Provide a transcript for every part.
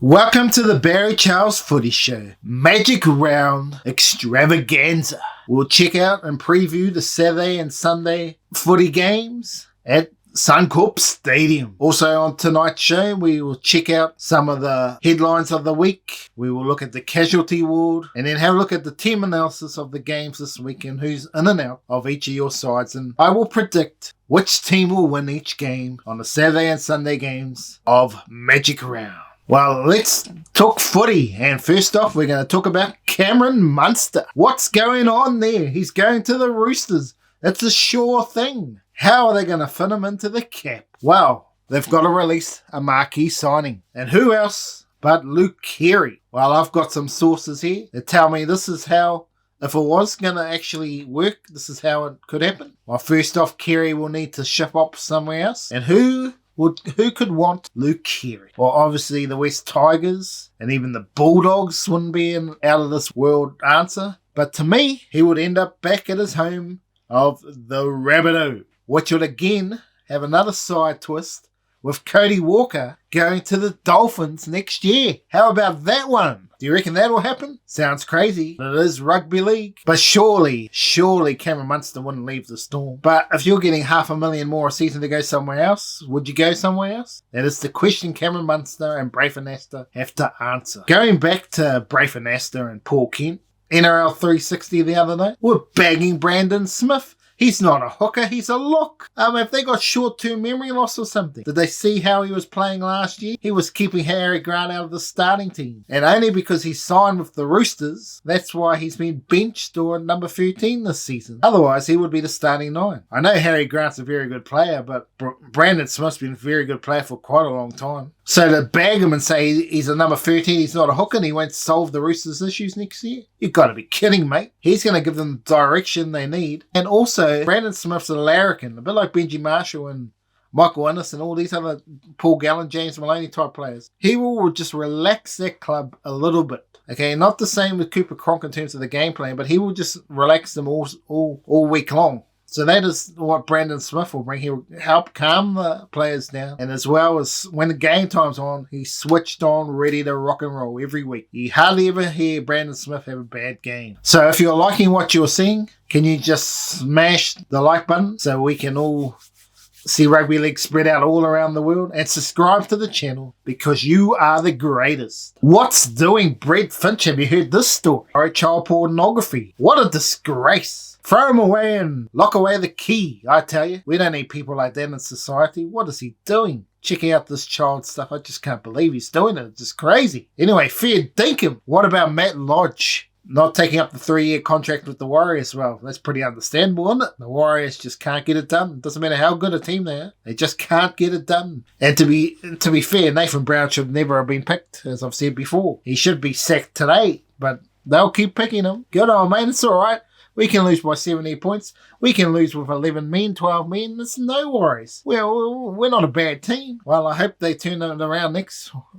Welcome to the Barry Charles Footy Show, Magic Round Extravaganza. We'll check out and preview the Saturday and Sunday footy games at Suncorp Stadium. Also on tonight's show, we will check out some of the headlines of the week. We will look at the casualty ward and then have a look at the team analysis of the games this week and who's in and out of each of your sides. And I will predict which team will win each game on the Saturday and Sunday games of Magic Round. Well, let's talk footy. And first off, we're going to talk about Cameron Munster. What's going on there? He's going to the Roosters. It's a sure thing. How are they going to fit him into the cap? Well, they've got to release a marquee signing. And who else but Luke Keary? Well, I've got some sources here that tell me this is how, if it was going to actually work, this is how it could happen. Well, first off, Keary will need to ship up somewhere else. And who could want Luke Keary? Well, obviously the West Tigers and even the Bulldogs wouldn't be an out of this world answer. But to me, he would end up back at his home of the Rabbitoh, which would again have another side twist with Cody Walker going to the Dolphins next year. How about that one? Do you reckon that will happen? Sounds crazy, but it is rugby league. But surely Cameron Munster wouldn't leave the Storm. But if you're getting $500,000 more a season to go somewhere else, would you go somewhere else? That is the question Cameron Munster and Braith Astor have to answer. Going back to Braith Astor and Paul Kent, NRL 360 the other day, we're bagging Brandon Smith. He's not a hooker, he's a lock. If they got short-term memory loss or something. Did they see how he was playing last year? He was keeping Harry Grant out of the starting team. And only because he signed with the Roosters, that's why he's been benched or number 13 this season. Otherwise, he would be the starting 9. I know Harry Grant's a very good player, but Brandon Smith's been a very good player for quite a long time. So to bag him and say he's a number 13, he's not a hooker and he won't solve the Roosters' issues next year? You've got to be kidding, mate. He's going to give them the direction they need. And also, Brandon Smith's a larrikin, a bit like Benji Marshall and Michael Innes and all these other Paul Gallen, James Maloney type players. He will just relax that club a little bit. Okay, not the same with Cooper Cronk in terms of the game plan, but he will just relax them all week long. So that is what Brandon Smith will bring. He'll help calm the players down. And as well as when the game time's on, he's switched on, ready to rock and roll every week. You hardly ever hear Brandon Smith have a bad game. So if you're liking what you're seeing, can you just smash the like button so we can all see rugby league spread out all around the world? And subscribe to the channel because you are the greatest. What's doing Brett Finch? Have you heard this story? Alright, child pornography. What a disgrace. Throw him away and lock away the key, I tell you. We don't need people like that in society. What is he doing? Checking out this child stuff. I just can't believe he's doing it. It's just crazy. Anyway, fair dinkum. What about Matt Lodge not taking up the 3-year contract with the Warriors? Well, that's pretty understandable, isn't it? The Warriors just can't get it done. It doesn't matter how good a team they are. They just can't get it done. And to be fair, Nathan Brown should never have been picked, as I've said before. He should be sacked today, but they'll keep picking him. Good on, mate. It's all right. We can lose by 70 points. We can lose with 11 men, 12 men. There's no worries. We're not a bad team. Well, I hope they turn it around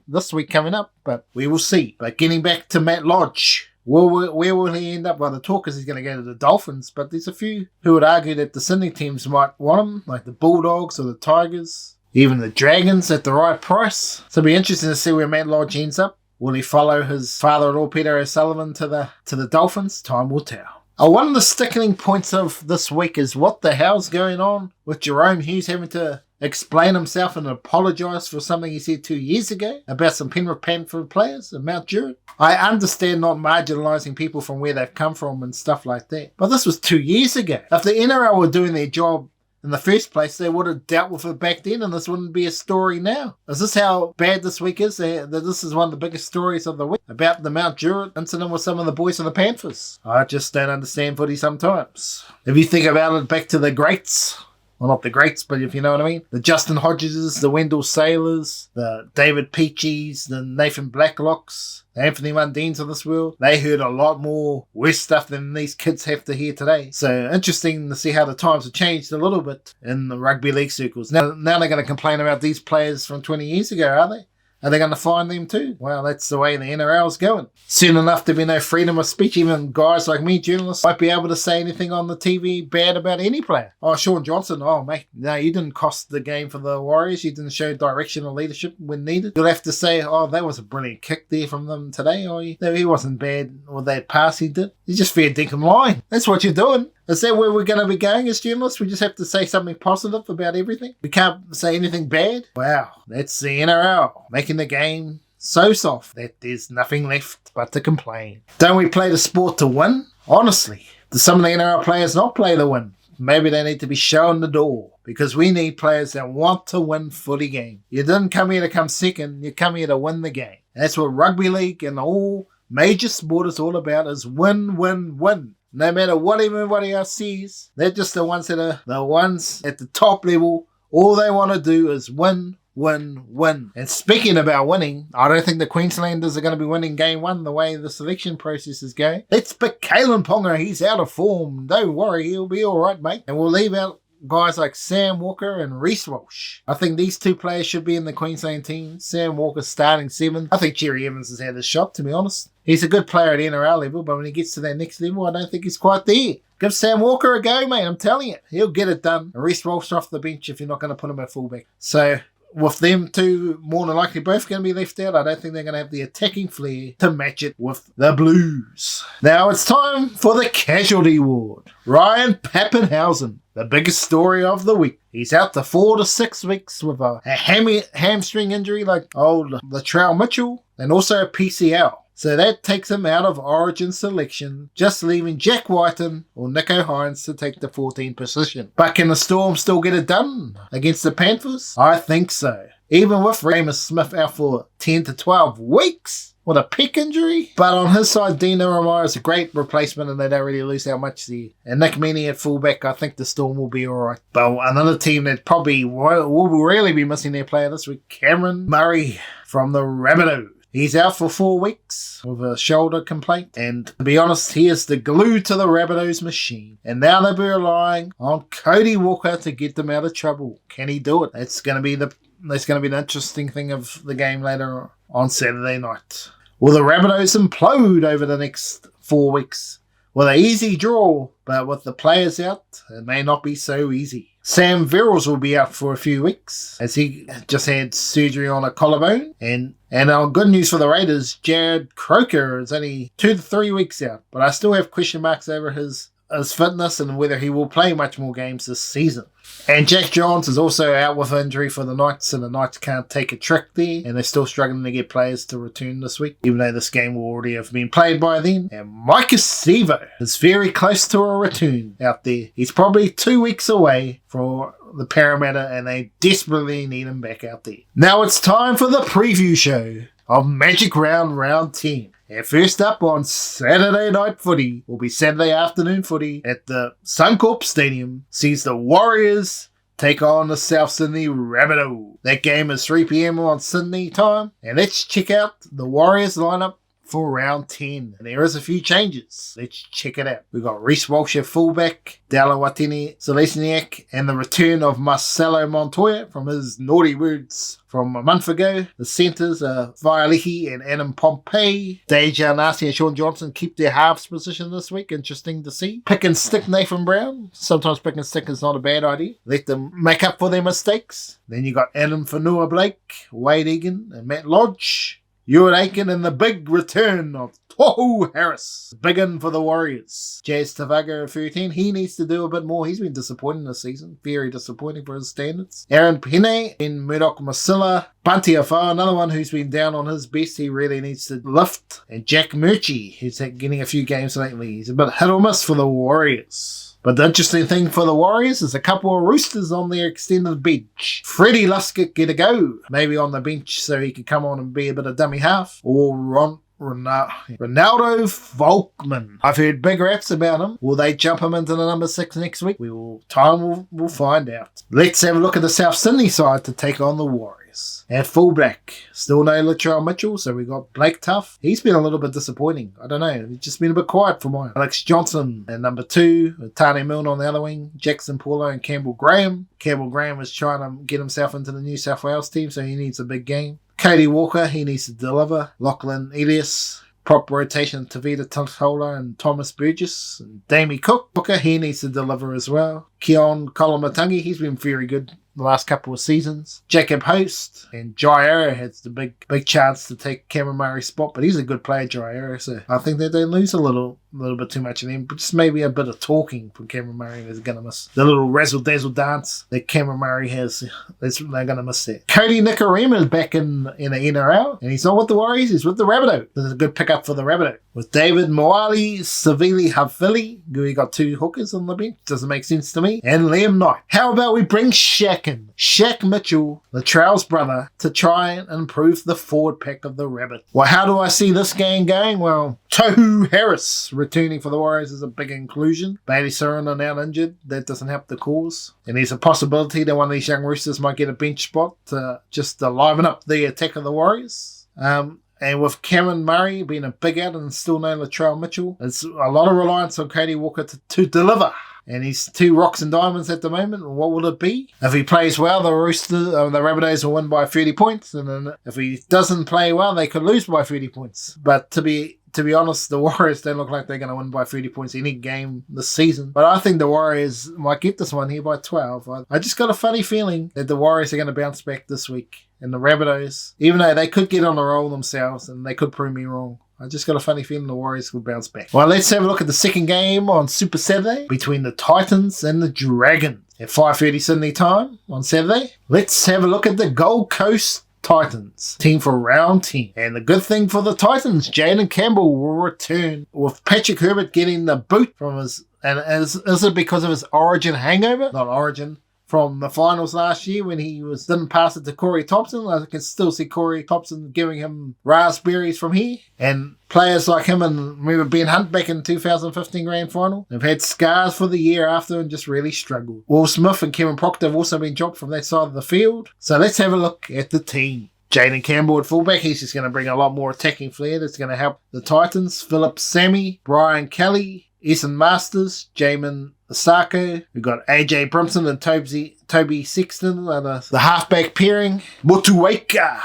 this week coming up, but we will see. But getting back to Matt Lodge, where will he end up? Well, the talk is he's going to go to the Dolphins, but there's a few who would argue that the Sydney teams might want him, like the Bulldogs or the Tigers, even the Dragons at the right price. So it'll be interesting to see where Matt Lodge ends up. Will he follow his father-in-law Peter O'Sullivan to the Dolphins? Time will tell. One of the sticking points of this week is what the hell's going on with Jerome Hughes having to explain himself and apologise for something he said 2 years ago about some Penrith Panthers players at Mount Druitt. I understand not marginalising people from where they've come from and stuff like that, but this was 2 years ago. If the NRL were doing their job in the first place, they would have dealt with it back then and this wouldn't be a story now. Is this how bad this week is? That this is one of the biggest stories of the week about the Mount Druitt incident with some of the boys of the Panthers. I just don't understand footy sometimes. If you think about it, back to the greats. Well, not the greats, but if you know what I mean. The Justin Hodgeses, the Wendell Sailors, the David Peachies, the Nathan Blacklocks, the Anthony Mundines of this world. They heard a lot more worse stuff than these kids have to hear today. So interesting to see how the times have changed a little bit in the rugby league circles. Now they're going to complain about these players from 20 years ago, are they? Are they going to fine them too? Well, that's the way the NRL's going. Soon enough, there'll be no freedom of speech. Even guys like me, journalists, won't be able to say anything on the TV bad about any player. Oh, Sean Johnson, oh mate, no, you didn't cost the game for the Warriors. You didn't show direction or leadership when needed. You'll have to say, oh, that was a brilliant kick there from them today. Or he wasn't bad with that pass he did. You just fair dinkum lying. That's what you're doing. Is that where we're going to be going as journalists? We just have to say something positive about everything? We can't say anything bad? Wow, that's the NRL, making the game so soft that there's nothing left but to complain. Don't we play the sport to win? Honestly, do some of the NRL players not play to win? Maybe they need to be shown the door, because we need players that want to win footy game. You didn't come here to come second, you come here to win the game. That's what rugby league and all major sport is all about, is win, win, win. No matter what everybody else sees, they're just the ones that are the ones at the top level. All they want to do is win, win, win. And speaking about winning, I don't think the Queenslanders are going to be winning game one the way the selection process is going. Let's pick Kalen Ponga. He's out of form. Don't worry, he'll be all right, mate. And we'll leave out guys like Sam Walker and Reece Walsh. I think these two players should be in the Queensland team. Sam Walker starting 7th. I think Cherry Evans has had a shot, to be honest. He's a good player at NRL level, but when he gets to that next level, I don't think he's quite there. Give Sam Walker a go, mate. I'm telling you. He'll get it done. And Reece Walsh off the bench if you're not going to put him at fullback. So with them two more than likely both going to be left out, I don't think they're going to have the attacking flair to match it with the Blues. Now it's time for the casualty ward. Ryan Papenhuyzen, the biggest story of the week. He's out to 4 to 6 weeks with a hamstring injury like old Latrell Mitchell, and also a PCL. So that takes him out of Origin selection, just leaving Jack Whiten or Nico Hines to take the 14th position. But can the Storm still get it done against the Panthers? I think so. Even with Ramus Smith out for 10 to 12 weeks with a pec injury. But on his side, Dino Ramire is a great replacement and they don't really lose how much there. And Nick Meaney at fullback, I think the Storm will be alright. But another team that probably will really be missing their player this week, Cameron Murray from the Rabbitohs. He's out for 4 weeks with a shoulder complaint, and to be honest, he is the glue to the Rabbitohs machine. And now they'll be relying on Cody Walker to get them out of trouble. Can he do it? That's going to be the interesting thing of the game later on Saturday night. Will the Rabbitohs implode over the next 4 weeks? Well, an easy draw, but with the players out, it may not be so easy. Sam Verrills will be out for a few weeks as he just had surgery on a collarbone. And good news for the Raiders, Jared Croker is only 2 to 3 weeks out. But I still have question marks over his fitness and whether he will play much more games this season. And Jack Johns is also out with injury for the Knights, and the Knights can't take a trick there, and they're still struggling to get players to return this week, even though this game will already have been played by then. And Micah Sevo is very close to a return out there. He's probably 2 weeks away for the Parramatta, and they desperately need him back out there. Now it's time for the preview show of Magic Round 10. And first up on Saturday Night Footy will be Saturday afternoon footy at the Suncorp Stadium. Sees the Warriors take on the South Sydney Rabbitohs. That game is 3 p.m. on Sydney time. And let's check out the Warriors lineup for round 10. And there is a few changes. Let's check it out. We've got Reece Walsh at fullback, Dalawatini Zelesniak, and the return of Marcelo Montoya from his naughty words from a month ago. The centres are Vialiki and Adam Pompey. Dejan Arce and Sean Johnson keep their halves position this week. Interesting to see. Pick and stick Nathan Brown. Sometimes pick and stick is not a bad idea. Let them make up for their mistakes. Then you got Adam Fanua Blake, Wade Egan, and Matt Lodge. Ewan Aiken and the big return of Tohu Harris. Big in for the Warriors. Jazz Tavaga at 13. He needs to do a bit more. He's been disappointing this season. Very disappointing for his standards. Aaron Pene and Murdoch Masilla. Bunty Afa, another one who's been down on his best. He really needs to lift. And Jack Murchie, who's getting a few games lately. He's a bit hit or miss for the Warriors. But the interesting thing for the Warriors is a couple of Roosters on their extended bench. Freddie Luskett get a go, maybe on the bench so he could come on and be a bit of dummy half. Or Ronaldo Volkman. I've heard big raps about him. Will they jump him into the number 6 next week? Time will find out. Let's have a look at the South Sydney side to take on the Warriors. At fullback, still no Latrell Mitchell, so we got Blake Tuff. He's been a little bit disappointing. I don't know. He's just been a bit quiet for mine. Alex Johnson at number 2, Tane Milne on the other wing, Jackson Paulo and Campbell Graham. Campbell Graham is trying to get himself into the New South Wales team, so he needs a big game. Cody Walker, he needs to deliver. Lachlan Elias, prop rotation Tavita Totola and Thomas Burgess. And Damie Cook, Booker, he needs to deliver as well. Keon Kolomatangi, he's been very good the last couple of seasons. Jacob Host and Jairo has the big chance to take Cameron Murray's spot, but he's a good player, Jairo, so I think that they lose a little bit too much of him, but just maybe a bit of talking from Cameron Murray is going to miss. The little razzle-dazzle dance that Cameron Murray has, they're going to miss that. Cody Nikorima is back in the NRL, and he's not with the Warriors, he's with the Rabbitohs. This is a good pickup for the Rabbitohs. With David Moali, Savili Havili, we got 2 hookers on the bench, doesn't make sense to me, and Liam Knight. How about we bring Shaq in? Shaq Mitchell, Latrell's brother, to try and improve the forward pack of the Rabbit. Well, how do I see this game going? Well, Tohu Harris returning for the Warriors is a big inclusion. Bailey Surin are now injured. That doesn't help the cause. And there's a possibility that one of these young Roosters might get a bench spot to just liven up the attack of the Warriors. And with Cameron Murray being a big out and still no Latrell Mitchell, it's a lot of reliance on Cody Walker to deliver. And he's 2 rocks and diamonds at the moment. What will it be? If he plays well, the Rabbitohs will win by 30 points. And then if he doesn't play well, they could lose by 30 points. But to be honest, the Warriors don't look like they're going to win by 30 points any game this season. But I think the Warriors might get this one here by 12. I just got a funny feeling that the Warriors are going to bounce back this week. And the Rabbitohs, even though they could get on the roll themselves and they could prove me wrong, I just got a funny feeling the Warriors will bounce back. Well, let's have a look at the second game on Super Saturday between the Titans and the Dragons at 5:30 Sydney time on Saturday. Let's have a look at the Gold Coast Titans team for round 10. And the good thing for the Titans, Jaden Campbell will return with Patrick Herbert getting the boot from his... And is it because of his origin hangover? Not origin. From the finals last year when he didn't pass it to Corey Thompson. I can still see Corey Thompson giving him raspberries from here. And players like him, and remember Ben Hunt back in 2015 grand final, they've had scars for the year after and just really struggled. Will Smith and Kevin Proctor have also been dropped from that side of the field. So let's have a look at the team. Jaden Campbell at fullback, he's just going to bring a lot more attacking flair that's going to help the Titans. Philip Sammy, Brian Kelly, Essen Masters, Jamin Asako. We've got AJ Brimson and Toby Sexton, the halfback pairing. Futuaika.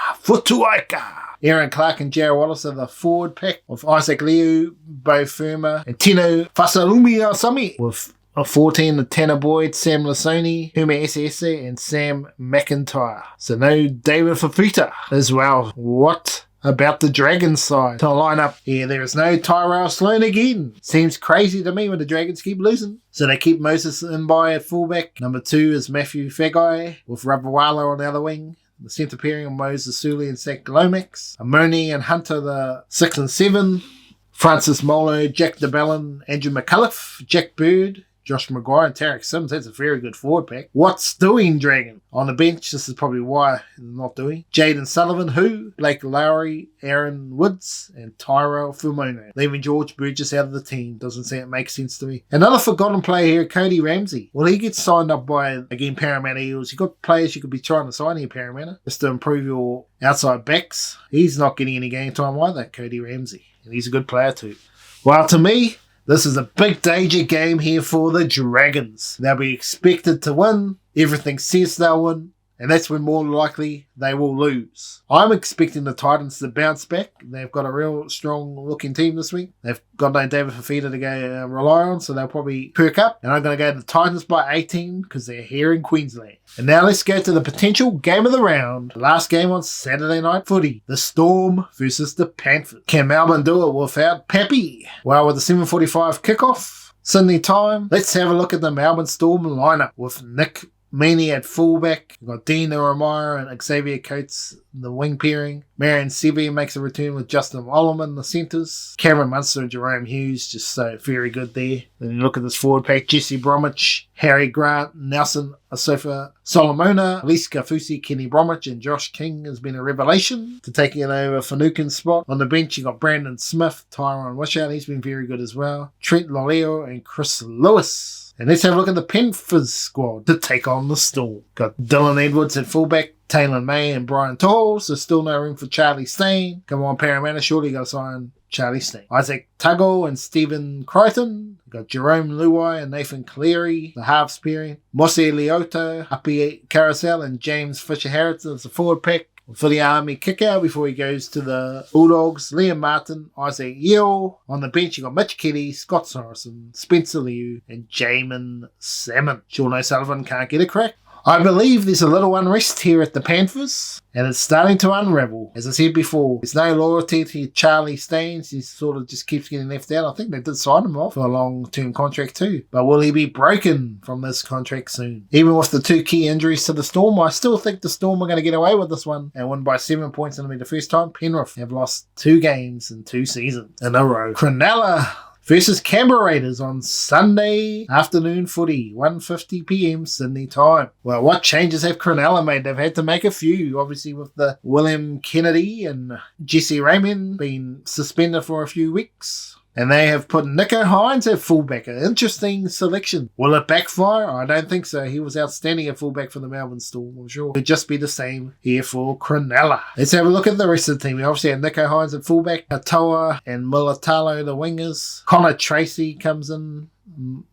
Aaron Clark and Jarrah Wallace are the forward pack with Isaac Liu, Bo Firma, and Tino Fasalumi Asami with a 14, the Tanner Boyd, Sam Lasoni, Hume Esse, and Sam McIntyre. So no David Fafita as well. What about the Dragons side to line up? Yeah, there is no Tyrell Sloan again. Seems crazy to me when the Dragons keep losing. So they keep Moses in by at fullback. Number 2 is Matthew Fagai with Ravawala on the other wing. The centre pairing of Moses Suli and Zach Lomax. Amoni and Hunter the 6 and 7. Francis Molo, Jack DeBellin, Andrew McCullough, Jack Bird, Josh Maguire and Tarek Sims. That's a very good forward pack. What's doing, Dragon? On the bench, this is probably why they're not doing. Jaden Sullivan, Blake Lowry, Aaron Woods, and Tyrell Fumono. Leaving George Burgess out of the team. Doesn't make sense to me. Another forgotten player here, Cody Ramsey. Well, he gets signed up by, again, Parramatta Eels. You've got players you could be trying to sign here, Parramatta, just to improve your outside backs. He's not getting any game time either, Cody Ramsey. And he's a good player too. Well, to me, this is a big danger game here for the Dragons. They'll be expected to win. Everything says they'll win. And that's when more likely they will lose. I'm expecting the Titans to bounce back. They've got a real strong looking team this week. They've got no David Fafita to go rely on, so they'll probably perk up. And I'm going to go to the Titans by 18 because they're here in Queensland. And now let's go to the potential game of the round. The last game on Saturday Night Footy. The Storm versus the Panthers. Can Melbourne do it without Pappy? Well, with the 7:45 kickoff Sydney time, let's have a look at the Melbourne Storm lineup with Nick Meaney at fullback. We've got Dean Romero and Xavier Coates, the wing pairing. Marion Sevi makes a return with Justin Oliver in the centres. Cameron Munster and Jerome Hughes, just so very good there. Then you look at this forward pack, Jesse Bromwich, Harry Grant, Nelson Asofa Solomona, Elise Kafusi, Kenny Bromwich, and Josh King has been a revelation to taking it over Finucane's spot. On the bench, you got Brandon Smith, Tyrone Wishout, he's been very good as well. Trent Loleo and Chris Lewis. And let's have a look at the Panthers squad to take on the Storm. Got Dylan Edwards at fullback, Taylor May and Brian Tall, so still no room for Charlie Stain. Come on, Parramatta, surely got to sign Charlie Stain. Isaac Tuggle and Stephen Crichton. Got Jerome Luai and Nathan Cleary, the halves pairing. Mosse Leoto, Happy Carousel and James Fisher-Harrison as the forward pack. For the Army kick-out before he goes to the Bulldogs, Liam Martin, Isaac Yeo. On the bench, you got Mitch Kelly, Scott Sorensen, Spencer Liu, and Jamin Salmon. Sean O'Sullivan can't get a crack. I believe there's a little unrest here at the Panthers, and it's starting to unravel. As I said before, there's no loyalty to Charlie Staines. He sort of just keeps getting left out. I think they did sign him off for a long-term contract too. But will he be broken from this contract soon? Even with the 2 key injuries to the Storm, I still think the Storm are going to get away with this one and win by 7 points. It'll be the first time Penrith have lost 2 games in 2 seasons in a row. Cronulla versus Canberra Raiders on Sunday afternoon footy, 1:50pm Sydney time. Well, what changes have Cronulla made? They've had to make a few, obviously with the William Kennedy and Jesse Raymond being suspended for a few weeks. And they have put Nico Hines at fullback. An interesting selection. Will it backfire? I don't think so. He was outstanding at fullback for the Melbourne Storm. I'm sure it'll just be the same here for Cronulla. Let's have a look at the rest of the team. We obviously have Nico Hines at fullback, Atoa and Mulatalo the wingers. Connor Tracy comes in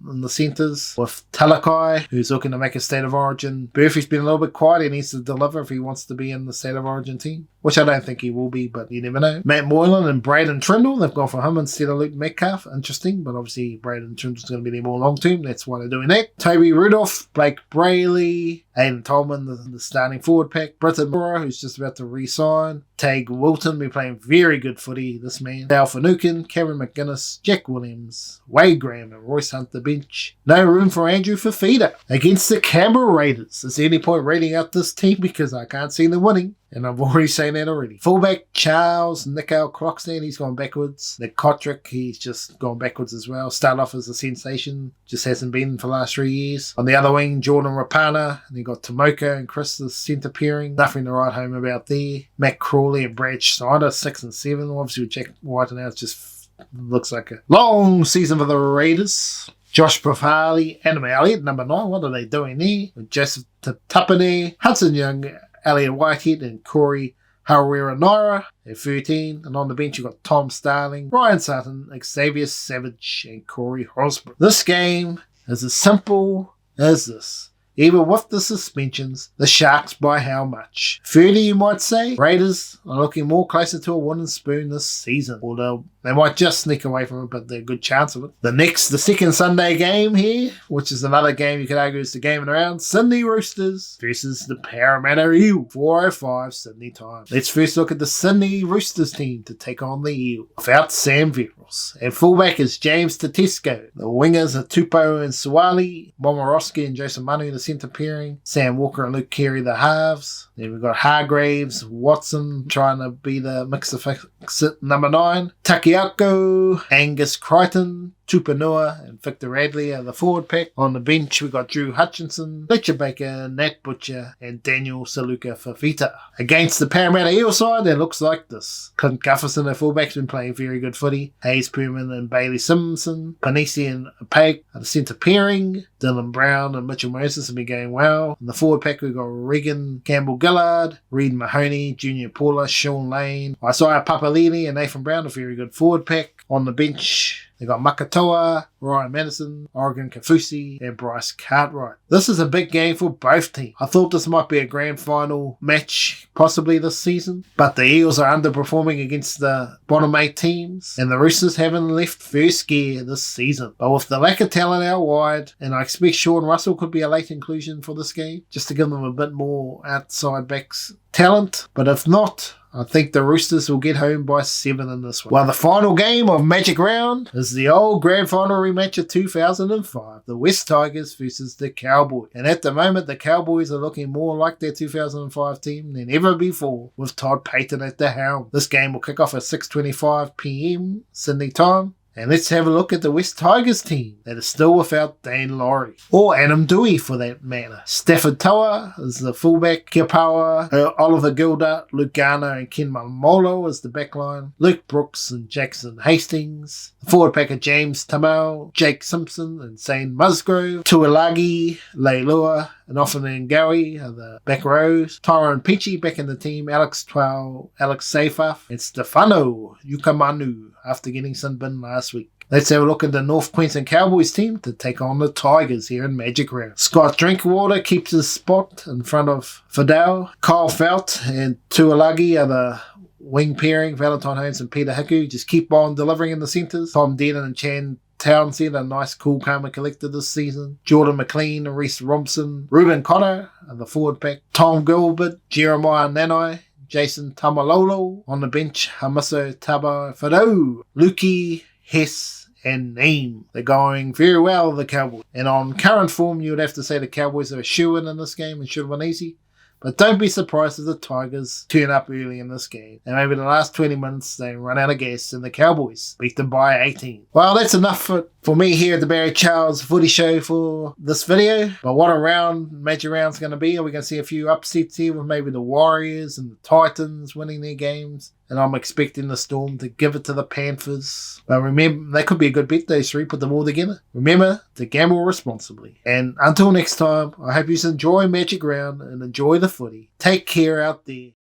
the centres with Talakai, who's looking to make a State of Origin. Burfie's been a little bit quiet. He needs to deliver if he wants to be in the State of Origin team, which I don't think he will be, but you never know. Matt Moylan and Braden Trindle, they've gone for him instead of Luke Metcalf. Interesting, but obviously Braden Trindle's going to be there more long term. That's why they're doing that. Toby Rudolph, Blake Brayley, Aidan Tolman, the starting forward pack. Britton Mora, who's just about to re-sign. Tag Wilton, been playing very good footy, this man. Dale Finucane, Cameron McGuinness, Jack Williams, Wade Graham, and Royce Hunt the bench. No room for Andrew Fafita against the Canberra Raiders. Is there any point reading out this team because I can't see them winning? And I've already seen that already. Fullback Charles Nickel Croxton, he's gone backwards. Nick Kotrick, he's just gone backwards as well. Started off as a sensation, just hasn't been for the last 3 years. On the other wing, Jordan Rapana, and you got Tomoko and Chris the centre pairing. Nothing to write home about there. Matt Crawley and Brad Schneider, 6 and 7. Obviously with Jack White now, it just looks like a long season for the Raiders. Josh Profali, Adam Elliott, number 9. What are they doing there? With Joseph Tapane, Hudson Young, Elliot Whitehead and Corey Harawira Naira at 13. And on the bench, you've got Tom Starling, Ryan Sutton, Xavier Savage, and Corey Hosbrook. This game is as simple as this. Even with the suspensions, the Sharks by how much? 30, you might say. Raiders are looking more closer to a wooden spoon this season. Although they might just sneak away from it, but they're a good chance of it. The second Sunday game here, which is another game you could argue is the game of the round. Sydney Roosters versus the Parramatta Eels. 4:05 Sydney time. Let's first look at the Sydney Roosters team to take on the Eels. Without Sam Verrills. At fullback is James Tedesco. The wingers are Tupou and Suwali. Momorowski and Joseph Manu, the centre pairing. Sam Walker and Luke Carey, the halves. Then we've got Hargraves, Watson trying to be the mixer fix at number 9. Takiako, Angus Crichton, Tupanua and Victor Radley are the forward pack. On the bench, we got Drew Hutchinson, Fletcher Baker, Nat Butcher, and Daniel Saluka Fafita. Against the Parramatta Eel side, it looks like this. Clint Gufferson, the fullback's been playing very good footy. Hayes Perman and Bailey Simpson. Panisi and Peg are the centre pairing. Dylan Brown and Mitchell Moses have been going well. In the forward pack, we've got Regan Campbell-Gillard, Reed Mahoney, Junior Paula, Sean Lane, Isaiah Papalini, and Nathan Brown, a very good forward pack. On the bench, they got Makatoa, Ryan Madison, Oregon Kafusi, and Bryce Cartwright. This is a big game for both teams. I thought this might be a grand final match, possibly this season, but the Eels are underperforming against the bottom 8 teams, and the Roosters haven't left first gear this season. But with the lack of talent out wide, and I expect Sean Russell could be a late inclusion for this game, just to give them a bit more outside backs talent, but if not, I think the Roosters will get home by 7 in this one. Well, the final game of Magic Round is the old grand final rematch of 2005. The West Tigers versus the Cowboys. And at the moment, the Cowboys are looking more like their 2005 team than ever before, with Todd Payton at the helm. This game will kick off at 6:25 p.m. Sydney time. And let's have a look at the West Tigers team that is still without Dane Laurie, or Adam Dewey for that matter. Stafford Toa is the fullback, Kiapawa, Oliver Gilda, Luke Garner and Ken Mamolo is the backline, Luke Brooks and Jackson Hastings. The forward pack are James Tamau, Jake Simpson and Zane Musgrove, Tuilagi, Leilua and Offanen Gowie are the back rows. Tyrone Peachy back in the team, Alex Twell, Alex Seyfarth and Stefano Yukamanu after getting some bin last week. Let's have a look at the North Queensland Cowboys team to take on the Tigers here in Magic Round. Scott Drinkwater keeps his spot in front of Fidel. Kyle Felt and Tuolagi are the wing pairing. Valentine Holmes and Peter Hiku just keep on delivering in the centres. Tom Dearden and Chan Townsend are nice, cool, calm and collected this season. Jordan McLean, Reese Robson, Ruben Connor are the forward pack. Tom Gilbert, Jeremiah Nanai, Jason Tamalolo. On the bench, Hamiso Tabafado, Lukey, Hess, and Neem. They're going very well, the Cowboys. And on current form, you would have to say the Cowboys are a shoo-in in this game and should have won easy. But don't be surprised if the Tigers turn up early in this game. And maybe the last 20 minutes they run out of gas and the Cowboys beat them by 18. Well, that's enough for me here at the Barry Charles Footy Show for this video. But what a major round's going to be. Are we going to see a few upsets here with maybe the Warriors and the Titans winning their games? And I'm expecting the Storm to give it to the Panthers. But remember, that could be a good bet, those three, put them all together. Remember to gamble responsibly. And until next time, I hope you enjoy Magic Round and enjoy the footy. Take care out there.